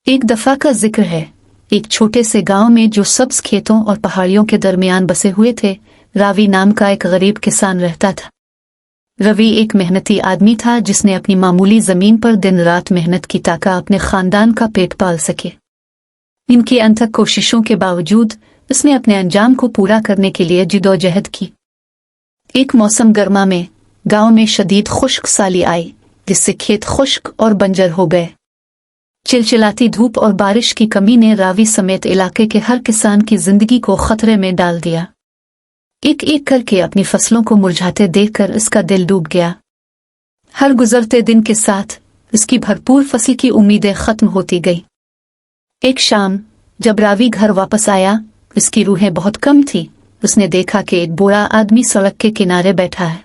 एक दफा का जिक्र है, एक छोटे से गांव में जो सब्ज खेतों और पहाड़ियों के दरमियान बसे हुए थे, रावी नाम का एक गरीब किसान रहता था। रवि एक मेहनती आदमी था जिसने अपनी मामूली जमीन पर दिन रात मेहनत की ताकि अपने खानदान का पेट पाल सके। इनकी अनथक कोशिशों के बावजूद उसने अपने अंजाम को पूरा करने के लिए जिदोजहद की। एक मौसम गर्मा में गांव में शदीद खुश्क साली आई, जिससे खेत खुश्क और बंजर हो गए। चिलचिलाती धूप और बारिश की कमी ने रावी समेत इलाके के हर किसान की जिंदगी को खतरे में डाल दिया। एक एक करके अपनी फसलों को मुरझाते देखकर इसका दिल डूब गया। हर गुजरते दिन के साथ इसकी भरपूर फसल की उम्मीदें खत्म होती गई। एक शाम जब रावी घर वापस आया, इसकी रूहें बहुत कम थी। उसने देखा कि एक बूढ़ा आदमी सड़क के किनारे बैठा है।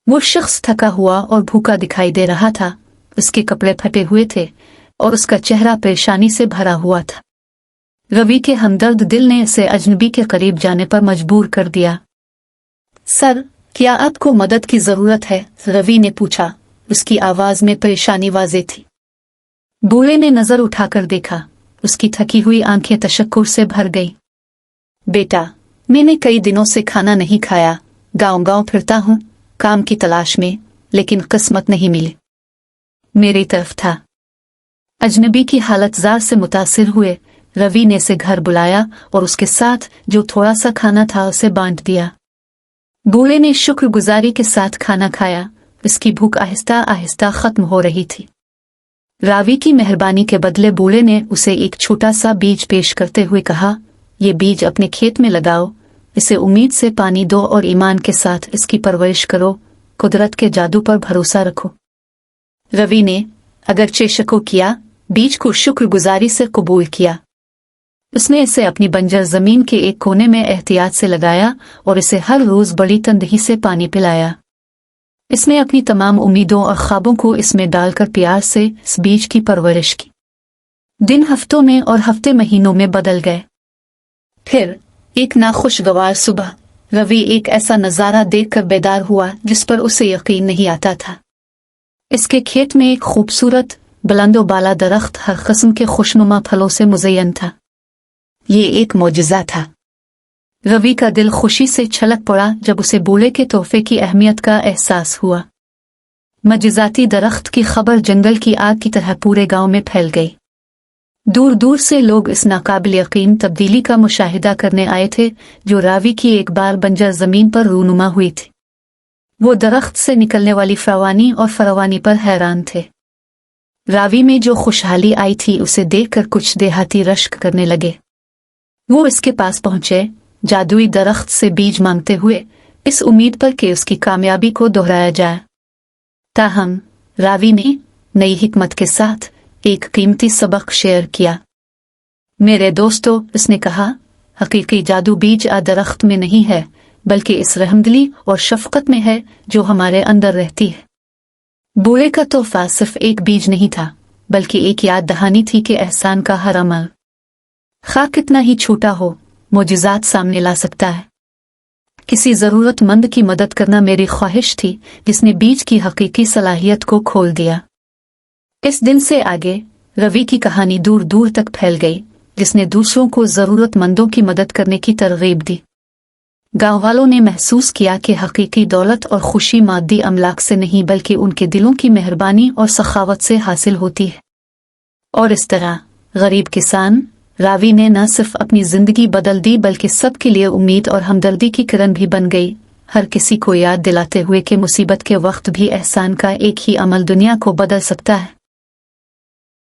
वो शख्स थका हुआ और भूखा दिखाई दे रहा था। उसके कपड़े फटे हुए थे और उसका चेहरा परेशानी से भरा हुआ था। रवि के हमदर्द दिल ने इसे अजनबी के करीब जाने पर मजबूर कर दिया। सर, क्या आपको मदद की जरूरत है? रवि ने पूछा। उसकी आवाज में परेशानी वाज़ेह थी। बूढ़े ने नजर उठाकर देखा। उसकी थकी हुई आंखें तशक्कुर से भर गई। बेटा, मैंने कई दिनों से खाना नहीं खाया। गांव-गांव फिरता हूँ काम की तलाश में, लेकिन किस्मत नहीं मिली। मेरी तरफ था। अजनबी की हालत जार से मुतासिर हुए रवि ने इसे घर बुलाया और उसके साथ जो थोड़ा सा खाना था उसे बांट दिया। बूढ़े ने शुक्रगुजारी के साथ खाना खाया। इसकी भूख आहिस्ता आहिस्ता खत्म हो रही थी। रावी की मेहरबानी के बदले बूढ़े ने उसे एक छोटा सा बीज पेश करते हुए कहा, ये बीज अपने खेत में लगाओ, इसे उम्मीद से पानी दो और ईमान के साथ इसकी परवरिश करो। कुदरत के जादू पर भरोसा रखो। रवि ने अगरचे शको किया, बीज को शुक्रगुजारी से कबूल किया। उसने इसे अपनी बंजर जमीन के एक कोने में एहतियात से लगाया और इसे हर रोज बड़ी तंदही से पानी पिलाया। इसने अपनी तमाम उम्मीदों और ख्वाबों को इसमें डालकर प्यार से इस बीज की परवरिश की। दिन हफ्तों में और हफ्ते महीनों में बदल गए। फिर एक नाखुशगवार सुबह रवि एक ऐसा नजारा देखकर बेदार हुआ जिस पर उसे यकीन नहीं आता था। इसके खेत में एक खूबसूरत बुलंदो बाला दरख्त हर किस्म के खुशनुमा फलों से मुज़य्यन था। ये एक मौजज़ा था। रवि का दिल खुशी से छलक पड़ा जब उसे बूढ़े के तोहफे की अहमियत का एहसास हुआ। मौजज़ाती दरख्त की खबर जंगल की आग की तरह पूरे गांव में फैल गई। दूर दूर से लोग इस नाकाबिल यकीन तब्दीली का मुशाहिदा करने आए थे जो रावी की एक बार बंजर जमीन पर रूनुमा हुई थी। वो दरख्त से निकलने वाली फरवानी और फरवानी पर हैरान थे। रावी में जो खुशहाली आई थी उसे देखकर कुछ देहाती रश्क करने लगे। वो इसके पास पहुंचे, जादुई दरख्त से बीज मांगते हुए, इस उम्मीद पर कि उसकी कामयाबी को दोहराया जाए। ताहम रावी ने नई हिकमत के साथ एक कीमती सबक शेयर किया। मेरे दोस्तों, उसने कहा, हकीकी जादू बीज दरख्त में नहीं है, बल्कि इस रहमदिली और शफकत में है जो हमारे अंदर रहती है। बूढ़े का तोहफा सिर्फ एक बीज नहीं था, बल्कि एक याद दहानी थी कि एहसान का हर अमल, खा कितना ही छोटा हो, मोजिज़ात सामने ला सकता है। किसी जरूरतमंद की मदद करना मेरी ख्वाहिश थी, जिसने बीज की हकीकी सलाहियत को खोल दिया। इस दिन से आगे रवि की कहानी दूर दूर तक फैल गई, जिसने दूसरों को जरूरतमंदों की मदद करने की तरगीब दी। गांव वालों ने महसूस किया कि हकीकी दौलत और खुशी मादी अमलाक से नहीं बल्कि उनके दिलों की मेहरबानी और सखावत से हासिल होती है। और इस तरह गरीब किसान रावी ने न सिर्फ अपनी जिंदगी बदल दी बल्कि सबके लिए उम्मीद और हमदर्दी की किरण भी बन गई, हर किसी को याद दिलाते हुए कि मुसीबत के वक्त भी एहसान का एक ही अमल दुनिया को बदल सकता है।